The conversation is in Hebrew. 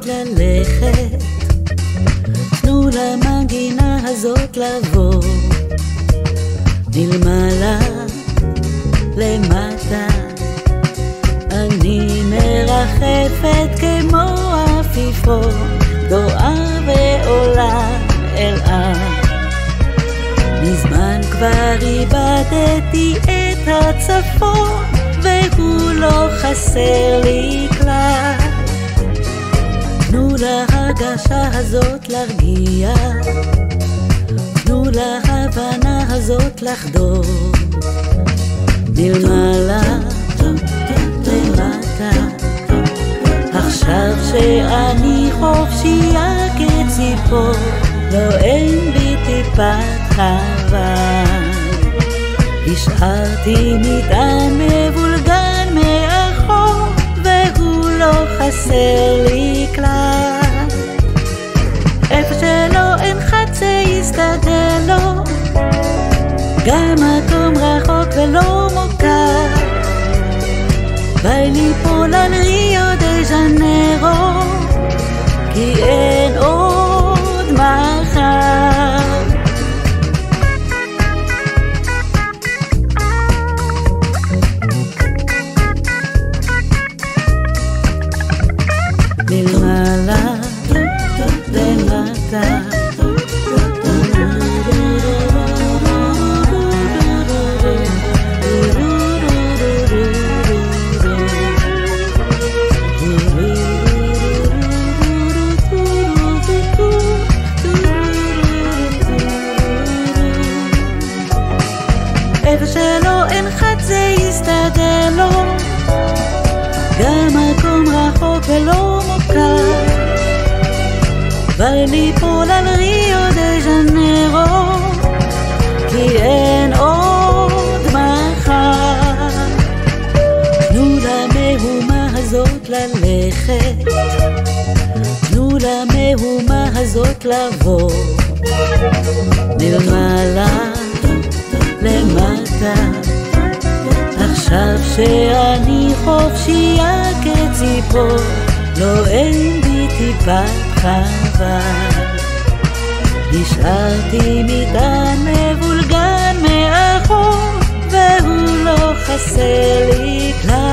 הזאת ללכת, תנו למנגינה הזאת לבוא מלמעלה למטה. אני מרחפת כמו עפיפון, גואה ועולה אל על. מזמן כבר איבדתי את הצפון, והוא לא חסר לי כלל. תנו להרגשה הזאת להרגיע, תנו להבנה הזאת לחדור מלמעלה למטה. עכשיו שאני חופשייה כציפור, לא אין בי טיפת חבל. השארתי מטען מבולגן מאחור, והוא לא חסר לי כלל. איפה שלא אין חד זה יסתדר לו, גם מקום רחוק ולא מוכר. בא לי ליפול על ריו דה ז'נרו, כי אין עוד מחר. מלמעלה למטה, איפה שלא אין חד זה יסתדר לו, גם מקום רחוק ולא מוכר. בא ליפול על ריו דה ז'נרו, כי אין עוד מחר. תנו למהומה הזאת ללכת, תנו למהומה הזאת לבוא מלמעלה למטה. עכשיו שאני חופשייה כציפור, לא אין בי טיפת חבל. השארתי מטען מבולגן מאחור, והוא לא חסר לי כלל.